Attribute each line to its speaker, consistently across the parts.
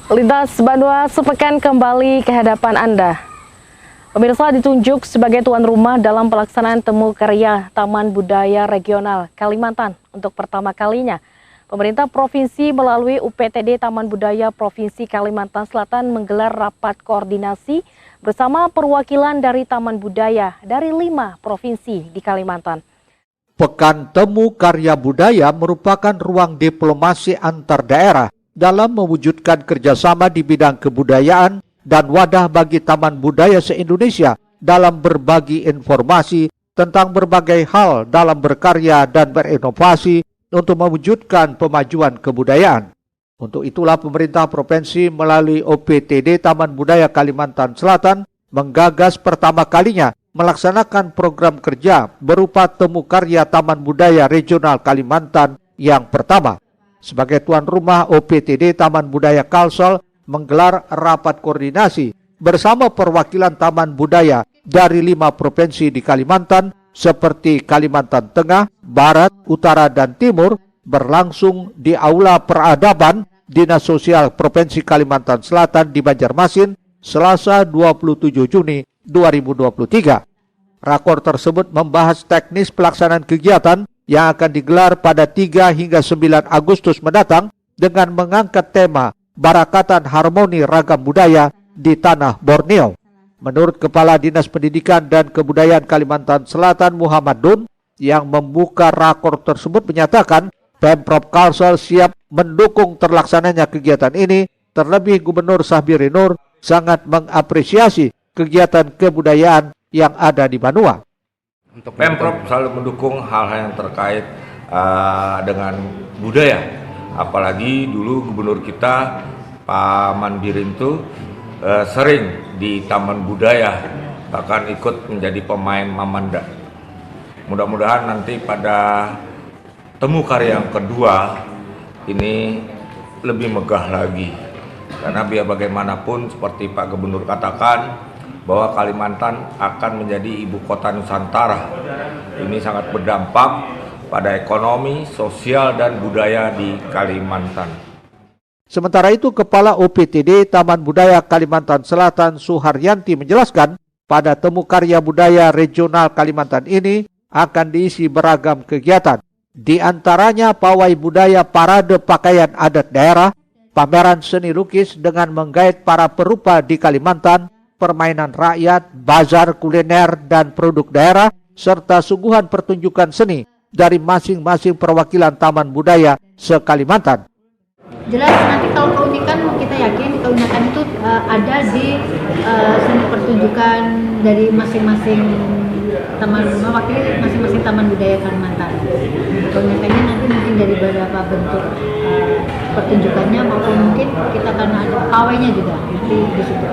Speaker 1: Lintas Banua sepekan kembali ke hadapan Anda. Pemirsa ditunjuk sebagai tuan rumah dalam pelaksanaan temu karya Taman Budaya Regional Kalimantan. Untuk pertama kalinya, pemerintah provinsi melalui UPTD Taman Budaya Provinsi Kalimantan Selatan menggelar rapat koordinasi bersama perwakilan dari Taman Budaya dari 5 provinsi di Kalimantan.
Speaker 2: Pekan Temu Karya Budaya merupakan ruang diplomasi antar daerah dalam mewujudkan kerjasama di bidang kebudayaan dan wadah bagi Taman Budaya se-Indonesia dalam berbagi informasi tentang berbagai hal dalam berkarya dan berinovasi untuk mewujudkan pemajuan kebudayaan. Untuk itulah pemerintah provinsi melalui OPTD Taman Budaya Kalimantan Selatan menggagas pertama kalinya melaksanakan program kerja berupa Temu Karya Taman Budaya Regional Kalimantan yang pertama. Sebagai tuan rumah, OPTD Taman Budaya Kalsel menggelar rapat koordinasi bersama perwakilan Taman Budaya dari 5 provinsi di Kalimantan seperti Kalimantan Tengah, Barat, Utara, dan Timur berlangsung di Aula Peradaban Dinas Sosial Provinsi Kalimantan Selatan di Banjarmasin, Selasa 27 Juni 2023. Rakor tersebut membahas teknis pelaksanaan kegiatan yang akan digelar pada 3 hingga 9 Agustus mendatang dengan mengangkat tema Barakatan Harmoni Ragam Budaya di Tanah Borneo. Menurut Kepala Dinas Pendidikan dan Kebudayaan Kalimantan Selatan Muhammad Dun yang membuka rakor tersebut menyatakan Pemprov Kalsel siap mendukung terlaksananya kegiatan ini, terlebih Gubernur Sahbiri Nur sangat mengapresiasi kegiatan kebudayaan yang ada di Banua.
Speaker 3: Pemprov selalu mendukung hal-hal yang terkait dengan budaya. Apalagi dulu gubernur kita Pak Mandirin itu sering di Taman Budaya, bahkan ikut menjadi pemain Mamanda. Mudah-mudahan nanti pada temu karya yang kedua ini lebih megah lagi. Karena biar bagaimanapun seperti Pak Gubernur katakan bahwa Kalimantan akan menjadi ibu kota Nusantara. Ini sangat berdampak pada ekonomi, sosial, dan budaya di Kalimantan.
Speaker 2: Sementara itu, Kepala OPTD Taman Budaya Kalimantan Selatan Suharyanti menjelaskan, pada Temu Karya Budaya Regional Kalimantan ini akan diisi beragam kegiatan. Di antaranya pawai budaya parade pakaian adat daerah, pameran seni lukis dengan menggait para perupa di Kalimantan, permainan rakyat, bazar kuliner dan produk daerah, serta suguhan pertunjukan seni dari masing-masing perwakilan Taman Budaya se-Kalimantan.
Speaker 4: Jelas nanti kalau keunikan kita yakin keunikan itu ada di seni pertunjukan dari masing-masing mewakili masing-masing Taman Budaya Kalimantan. Keunikannya nanti mungkin dari beberapa bentuk pertunjukannya maupun mungkin kita akan ada pawainya juga nanti di situ.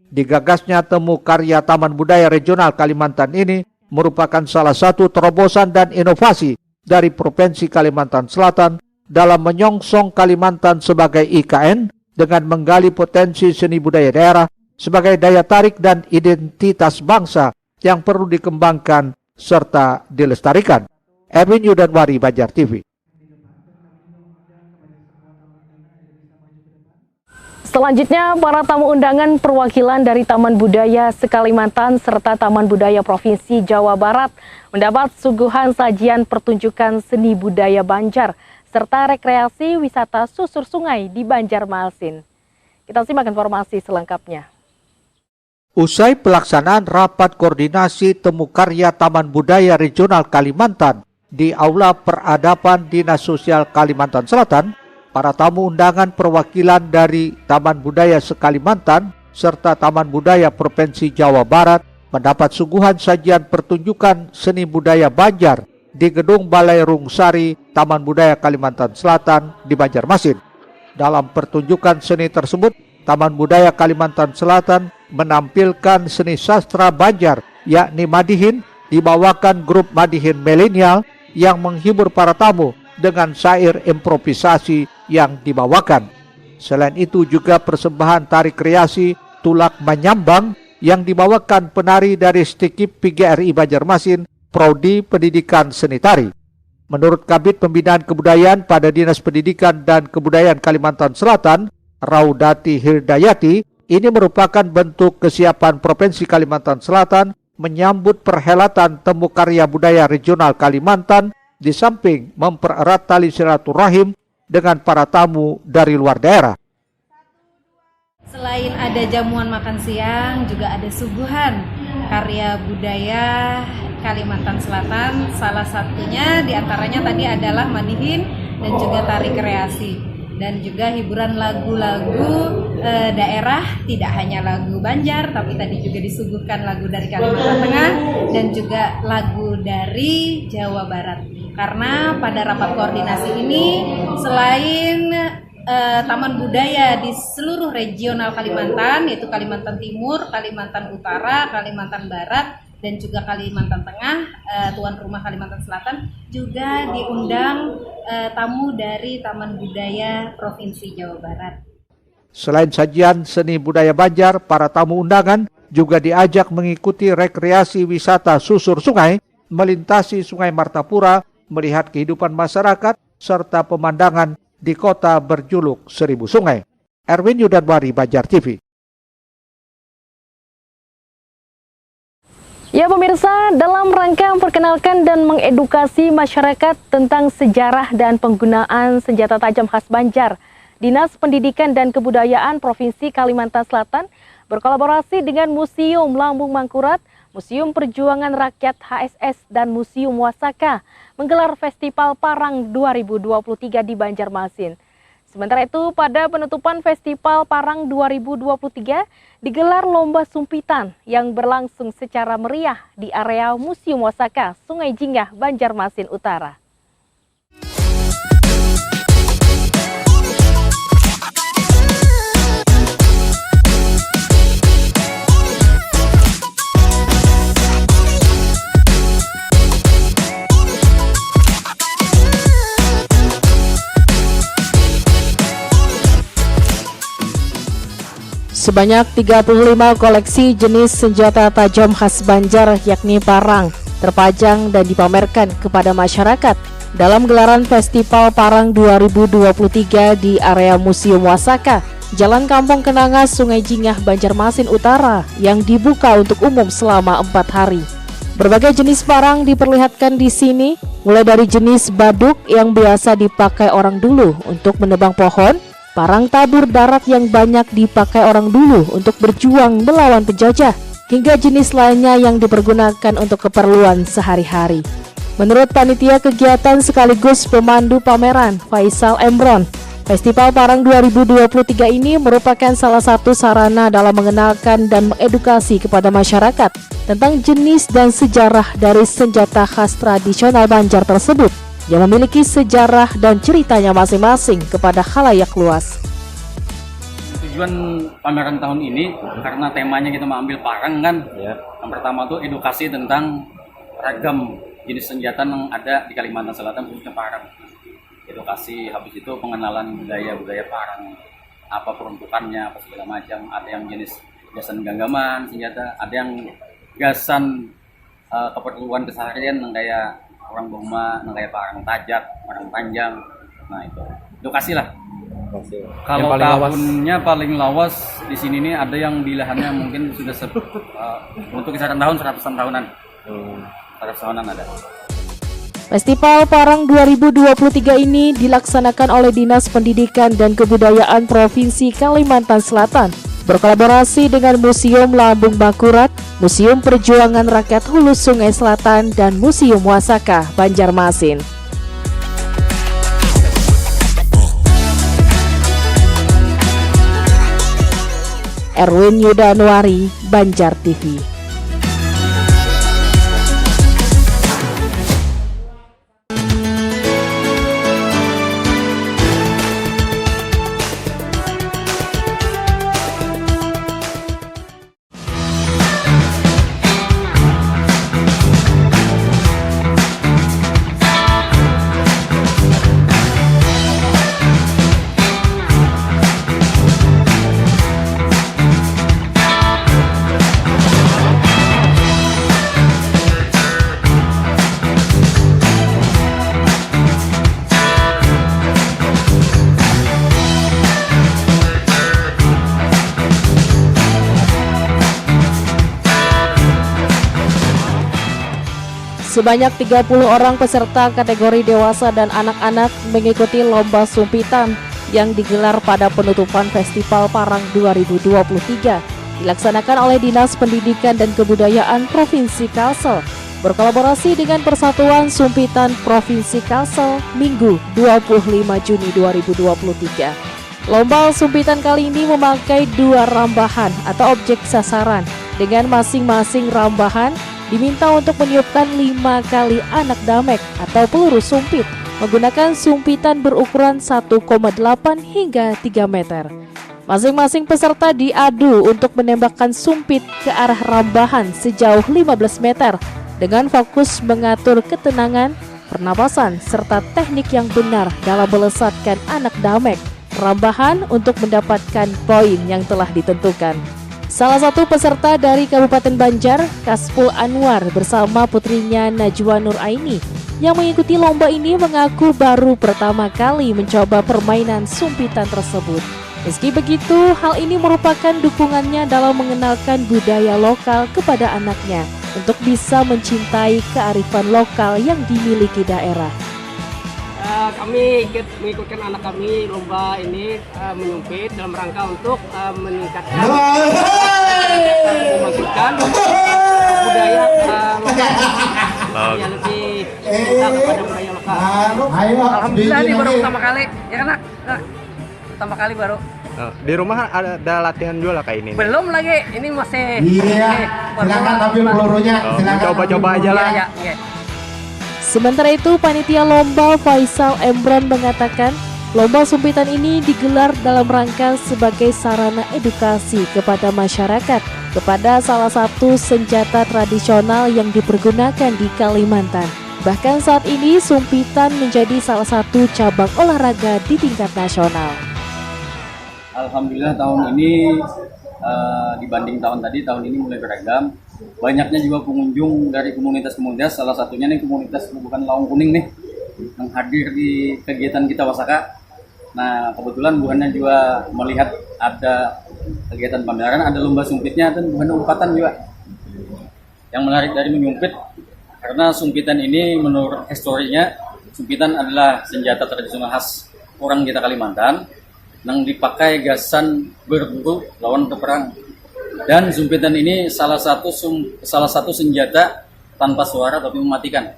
Speaker 2: Digagasnya Temu Karya Taman Budaya Regional Kalimantan ini merupakan salah satu terobosan dan inovasi dari Provinsi Kalimantan Selatan dalam menyongsong Kalimantan sebagai IKN dengan menggali potensi seni budaya daerah sebagai daya tarik dan identitas bangsa yang perlu dikembangkan serta dilestarikan. Erwin Yudanwari, Banjar TV.
Speaker 1: Selanjutnya, para tamu undangan perwakilan dari Taman Budaya se-Kalimantan serta Taman Budaya Provinsi Jawa Barat mendapat suguhan sajian pertunjukan seni budaya Banjar serta rekreasi wisata susur sungai di Banjarmasin. Kita simak informasi selengkapnya.
Speaker 2: Usai pelaksanaan rapat koordinasi Temu Karya Taman Budaya Regional Kalimantan di Aula Peradaban Dinas Sosial Kalimantan Selatan, para tamu undangan perwakilan dari Taman Budaya se-Kalimantan serta Taman Budaya Provinsi Jawa Barat mendapat suguhan sajian pertunjukan seni budaya Banjar di Gedung Balai Rungsari Taman Budaya Kalimantan Selatan di Banjarmasin. Dalam pertunjukan seni tersebut, Taman Budaya Kalimantan Selatan menampilkan seni sastra Banjar, yakni Madihin, dibawakan grup Madihin Milenial yang menghibur para tamu dengan syair improvisasi yang dibawakan. Selain itu juga persembahan tari kreasi Tulak Menyambang yang dibawakan penari dari Stikip PGRI Banjarmasin, Prodi Pendidikan Seni Tari. Menurut Kabid Pembinaan Kebudayaan pada Dinas Pendidikan dan Kebudayaan Kalimantan Selatan, Raudati Hirdayati, ini merupakan bentuk kesiapan Provinsi Kalimantan Selatan menyambut perhelatan Temu Karya Budaya Regional Kalimantan, di samping mempererat tali silaturahim dengan para tamu dari luar daerah.
Speaker 5: Selain ada jamuan makan siang, juga ada suguhan karya budaya Kalimantan Selatan. Salah satunya diantaranya tadi adalah manihin dan juga tari kreasi. Dan juga hiburan lagu-lagu daerah, tidak hanya lagu Banjar, tapi tadi juga disuguhkan lagu dari Kalimantan Tengah dan juga lagu dari Jawa Barat. Karena pada rapat koordinasi ini, selain taman budaya di seluruh regional Kalimantan, yaitu Kalimantan Timur, Kalimantan Utara, Kalimantan Barat, dan juga Kalimantan Tengah, tuan rumah Kalimantan Selatan, juga diundang tamu dari Taman Budaya Provinsi Jawa Barat.
Speaker 2: Selain sajian seni budaya Banjar, para tamu undangan juga diajak mengikuti rekreasi wisata susur sungai, melintasi Sungai Martapura, melihat kehidupan masyarakat, serta pemandangan di kota berjuluk Seribu Sungai. Erwin Yudanwari, Banjar TV.
Speaker 1: Ya pemirsa, dalam rangka memperkenalkan dan mengedukasi masyarakat tentang sejarah dan penggunaan senjata tajam khas Banjar, Dinas Pendidikan dan Kebudayaan Provinsi Kalimantan Selatan berkolaborasi dengan Museum Lambung Mangkurat, Museum Perjuangan Rakyat HSS, dan Museum Wasaka menggelar Festival Parang 2023 di Banjarmasin. Sementara itu, pada penutupan Festival Parang 2023 digelar lomba sumpitan yang berlangsung secara meriah di area Museum Wasaka, Sungai Jingah, Banjarmasin Utara. Sebanyak 35 koleksi jenis senjata tajam khas Banjar yakni parang terpajang dan dipamerkan kepada masyarakat dalam gelaran Festival Parang 2023 di area Museum Wasaka, Jalan Kampung Kenangas, Sungai Jingah, Banjarmasin Utara yang dibuka untuk umum selama 4 hari. Berbagai jenis parang diperlihatkan di sini, mulai dari jenis baduk yang biasa dipakai orang dulu untuk menebang pohon, parang tabur darat yang banyak dipakai orang dulu untuk berjuang melawan penjajah, hingga jenis lainnya yang dipergunakan untuk keperluan sehari-hari. Menurut panitia kegiatan sekaligus pemandu pameran, Faisal Emron, Festival Parang 2023 ini merupakan salah satu sarana dalam mengenalkan dan mengedukasi kepada masyarakat tentang jenis dan sejarah dari senjata khas tradisional Banjar tersebut, yang memiliki sejarah dan ceritanya masing-masing kepada khalayak luas.
Speaker 6: Tujuan pameran tahun ini karena temanya kita mengambil parang kan, yang pertama tuh edukasi tentang ragam jenis senjata yang ada di Kalimantan Selatan, khususnya parang. Edukasi, habis itu pengenalan budaya-budaya parang, apa peruntukannya, apa segala macam. Ada yang jenis gasan genggaman senjata, ada yang gasan keperluan keseharian yang kayak orang Burma, kayak parang tajak, parang panjang. Nah itu edukasi lah. Kalau tahunnya paling lawas di sini nih ada yang di lahannya mungkin sudah untuk kisaran tahun 100-an tahunan. 100 tahunan ada.
Speaker 1: Festival Parang 2023 ini dilaksanakan oleh Dinas Pendidikan dan Kebudayaan Provinsi Kalimantan Selatan berkolaborasi dengan Museum Lambung Mangkurat, Museum Perjuangan Rakyat Hulu Sungai Selatan, dan Museum Wasaka, Banjarmasin. Erwin Yudanwari, Banjar TV. Sebanyak 30 orang peserta kategori dewasa dan anak-anak mengikuti lomba sumpitan yang digelar pada penutupan Festival Parang 2023. Dilaksanakan oleh Dinas Pendidikan dan Kebudayaan Provinsi Kalsel berkolaborasi dengan Persatuan Sumpitan Provinsi Kalsel Minggu 25 Juni 2023. Lomba sumpitan kali ini memakai 2 rambahan atau objek sasaran dengan masing-masing rambahan diminta untuk meniupkan 5 kali anak damek atau peluru sumpit menggunakan sumpitan berukuran 1,8 hingga 3 meter. Masing-masing peserta diadu untuk menembakkan sumpit ke arah rambahan sejauh 15 meter dengan fokus mengatur ketenangan, pernapasan, serta teknik yang benar dalam melesatkan anak damek rambahan untuk mendapatkan poin yang telah ditentukan. Salah satu peserta dari Kabupaten Banjar, Kasful Anwar bersama putrinya Najwa Nur Aini yang mengikuti lomba ini mengaku baru pertama kali mencoba permainan sumpitan tersebut. Meski begitu, hal ini merupakan dukungannya dalam mengenalkan budaya lokal kepada anaknya untuk bisa mencintai kearifan lokal yang dimiliki daerah.
Speaker 7: Kami mengikutkan anak kami lomba ini menyumpit dalam rangka untuk meningkatkan memasukkan budaya lokal yang lebih cinta kepada budaya lokal.
Speaker 8: Alhamdulillah ini baru pertama kali ya kan nak? Pertama kali baru.
Speaker 9: Di rumah ada latihan juga kayak ini?
Speaker 8: Belum lagi, ini masih.
Speaker 10: Iya, silakan ambil pelurunya.
Speaker 9: Coba-coba aja lah.
Speaker 8: Ya.
Speaker 1: Sementara itu, panitia lomba Faisal Emron mengatakan lomba sumpitan ini digelar dalam rangka sebagai sarana edukasi kepada masyarakat kepada salah satu senjata tradisional yang dipergunakan di Kalimantan. Bahkan saat ini sumpitan menjadi salah satu cabang olahraga di tingkat nasional.
Speaker 6: Alhamdulillah tahun ini dibanding tahun tadi, tahun ini mulai beragam. Banyaknya juga pengunjung dari komunitas-komunitas, salah satunya nih komunitas bukan Lawang Kuning nih yang hadir di kegiatan kita Wasaka. Nah kebetulan Bu Hana juga melihat ada kegiatan pameran, ada lomba sumpitnya dan Bu Hana umpatan juga. Yang menarik dari menyumpit karena sumpitan ini menurut historinya, sumpitan adalah senjata tradisional khas orang kita Kalimantan yang dipakai gasan berburu lawan peperang. Dan sumpitan ini salah satu senjata tanpa suara tapi mematikan.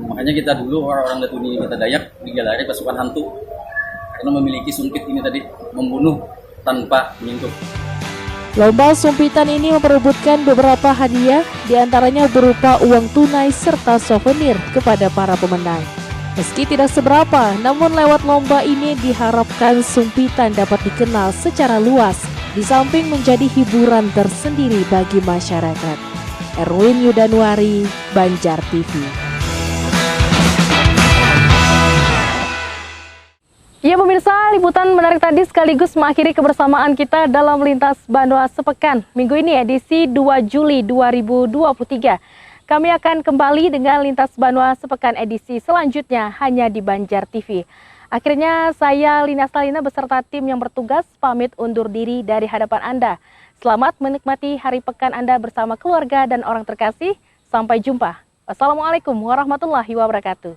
Speaker 6: Makanya kita dulu orang-orang Datuni kita Dayak digelari pasukan hantu karena memiliki sumpit ini tadi, membunuh tanpa menyentuh.
Speaker 1: Lomba sumpitan ini memperebutkan beberapa hadiah, diantaranya berupa uang tunai serta souvenir kepada para pemenang. Meski tidak seberapa, namun lewat lomba ini diharapkan sumpitan dapat dikenal secara luas, di samping menjadi hiburan tersendiri bagi masyarakat. Erwin Yudanuari, Banjar TV. Ya pemirsa, liputan menarik tadi sekaligus mengakhiri kebersamaan kita dalam Lintas Banua Sepekan. Minggu ini edisi 2 Juli 2023. Kami akan kembali dengan Lintas Banua Sepekan edisi selanjutnya hanya di Banjar TV. Akhirnya saya Lina Stalina beserta tim yang bertugas pamit undur diri dari hadapan Anda. Selamat menikmati hari pekan Anda bersama keluarga dan orang terkasih. Sampai jumpa. Wassalamualaikum warahmatullahi wabarakatuh.